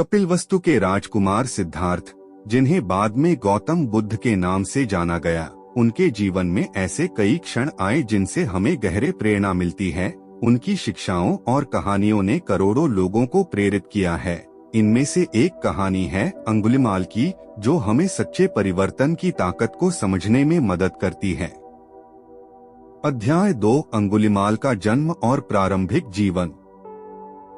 कपिलवस्तु के राजकुमार सिद्धार्थ, जिन्हें बाद में गौतम बुद्ध के नाम से जाना गया, उनके जीवन में ऐसे कई क्षण आए जिनसे हमें गहरे प्रेरणा मिलती है। उनकी शिक्षाओं और कहानियों ने करोड़ों लोगों को प्रेरित किया है। इनमें से एक कहानी है अंगुलीमाल की, जो हमें सच्चे परिवर्तन की ताकत को समझने में मदद करती है। अध्याय 2, अंगुलीमाल का जन्म और प्रारंभिक जीवन।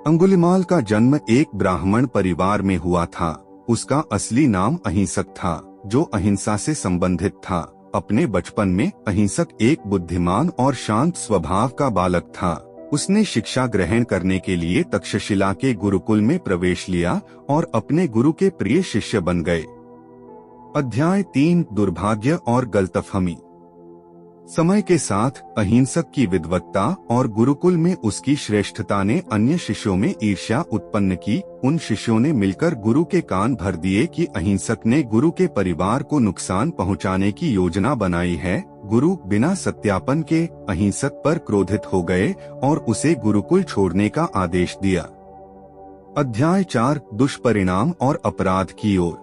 अंगुलीमाल का जन्म एक ब्राह्मण परिवार में हुआ था। उसका असली नाम अहिंसक था, जो अहिंसा से संबंधित था। अपने बचपन में अहिंसक एक बुद्धिमान और शांत स्वभाव का बालक था। उसने शिक्षा ग्रहण करने के लिए तक्षशिला के गुरुकुल में प्रवेश लिया और अपने गुरु के प्रिय शिष्य बन गए। अध्याय 3, दुर्भाग्य और गलतफहमी। समय के साथ अहिंसक की विद्वत्ता और गुरुकुल में उसकी श्रेष्ठता ने अन्य शिष्यों में ईर्ष्या उत्पन्न की। उन शिष्यों ने मिलकर गुरु के कान भर दिए कि अहिंसक ने गुरु के परिवार को नुकसान पहुंचाने की योजना बनाई है। गुरु बिना सत्यापन के अहिंसक पर क्रोधित हो गए और उसे गुरुकुल छोड़ने का आदेश दिया। अध्याय 4, दुष्परिणाम और अपराध की ओर।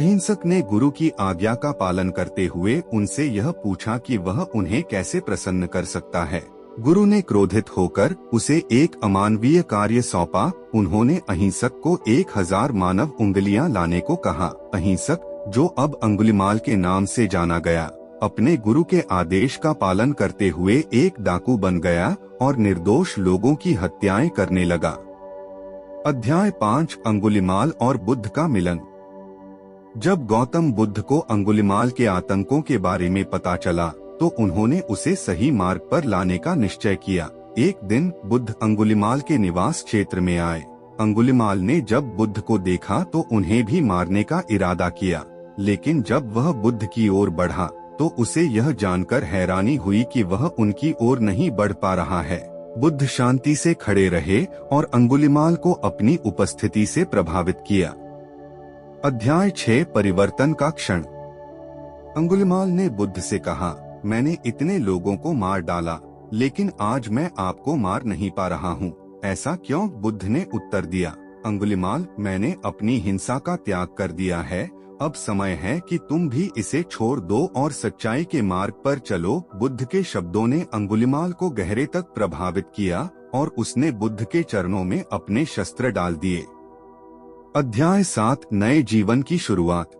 अहिंसक ने गुरु की आज्ञा का पालन करते हुए उनसे यह पूछा कि वह उन्हें कैसे प्रसन्न कर सकता है। गुरु ने क्रोधित होकर उसे एक अमानवीय कार्य सौंपा। उन्होंने अहिंसक को 1000 मानव उंगलियां लाने को कहा। अहिंसक, जो अब अंगुलीमाल के नाम से जाना गया, अपने गुरु के आदेश का पालन करते हुए एक डाकू बन गया और निर्दोष लोगों की हत्याएं करने लगा। अध्याय 5, अंगुलीमाल और बुद्ध का मिलन। जब गौतम बुद्ध को अंगुलीमाल के आतंकों के बारे में पता चला, तो उन्होंने उसे सही मार्ग पर लाने का निश्चय किया। एक दिन बुद्ध अंगुलीमाल के निवास क्षेत्र में आए। अंगुलीमाल ने जब बुद्ध को देखा तो उन्हें भी मारने का इरादा किया, लेकिन जब वह बुद्ध की ओर बढ़ा तो उसे यह जानकर हैरानी हुई कि वह उनकी ओर नहीं बढ़ पा रहा है। बुद्ध शांति से खड़े रहे और अंगुलीमाल को अपनी उपस्थिति से प्रभावित किया। अध्याय 6, परिवर्तन का क्षण। अंगुलीमाल ने बुद्ध से कहा, मैंने इतने लोगों को मार डाला, लेकिन आज मैं आपको मार नहीं पा रहा हूँ। ऐसा क्यों? बुद्ध ने उत्तर दिया, अंगुलीमाल, मैंने अपनी हिंसा का त्याग कर दिया है। अब समय है कि तुम भी इसे छोड़ दो और सच्चाई के मार्ग पर चलो। बुद्ध के शब्दों ने अंगुलीमाल को गहरे तक प्रभावित किया और उसने बुद्ध के चरणों में अपने शस्त्र डाल दिए। अध्याय 7, नए जीवन की शुरुआत।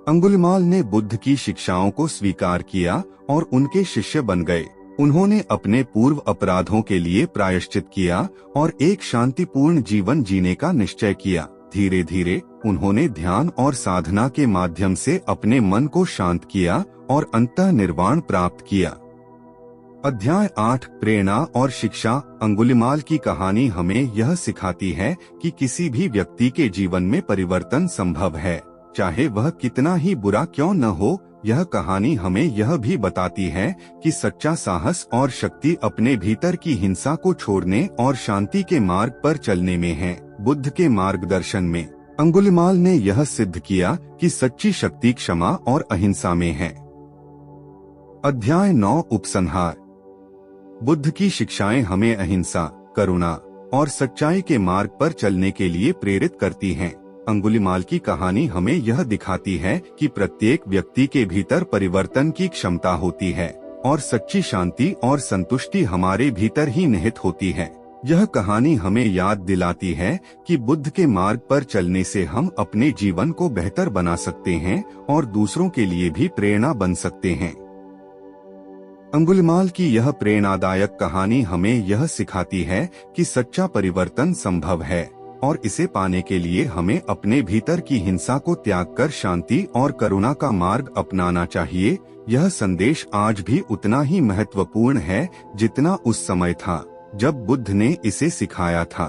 अंगुलीमाल ने बुद्ध की शिक्षाओं को स्वीकार किया और उनके शिष्य बन गए। उन्होंने अपने पूर्व अपराधों के लिए प्रायश्चित किया और एक शांतिपूर्ण जीवन जीने का निश्चय किया। धीरे धीरे उन्होंने ध्यान और साधना के माध्यम से अपने मन को शांत किया और अंतः निर्वाण प्राप्त किया। अध्याय 8, प्रेरणा और शिक्षा। अंगुलीमाल की कहानी हमें यह सिखाती है कि किसी भी व्यक्ति के जीवन में परिवर्तन संभव है, चाहे वह कितना ही बुरा क्यों न हो। यह कहानी हमें यह भी बताती है कि सच्चा साहस और शक्ति अपने भीतर की हिंसा को छोड़ने और शांति के मार्ग पर चलने में है। बुद्ध के मार्गदर्शन में अंगुलीमाल ने यह सिद्ध किया कि सच्ची शक्ति क्षमा और अहिंसा में है। अध्याय 9, उपसंहार। बुद्ध की शिक्षाएं हमें अहिंसा, करुणा और सच्चाई के मार्ग पर चलने के लिए प्रेरित करती हैं। अंगुलीमाल की कहानी हमें यह दिखाती है कि प्रत्येक व्यक्ति के भीतर परिवर्तन की क्षमता होती है और सच्ची शांति और संतुष्टि हमारे भीतर ही निहित होती है। यह कहानी हमें याद दिलाती है कि बुद्ध के मार्ग पर चलने से हम अपने जीवन को बेहतर बना सकते हैं और दूसरों के लिए भी प्रेरणा बन सकते हैं। अंगुलीमाल की यह प्रेरणादायक कहानी हमें यह सिखाती है कि सच्चा परिवर्तन संभव है और इसे पाने के लिए हमें अपने भीतर की हिंसा को त्याग कर शांति और करुणा का मार्ग अपनाना चाहिए। यह संदेश आज भी उतना ही महत्वपूर्ण है जितना उस समय था जब बुद्ध ने इसे सिखाया था।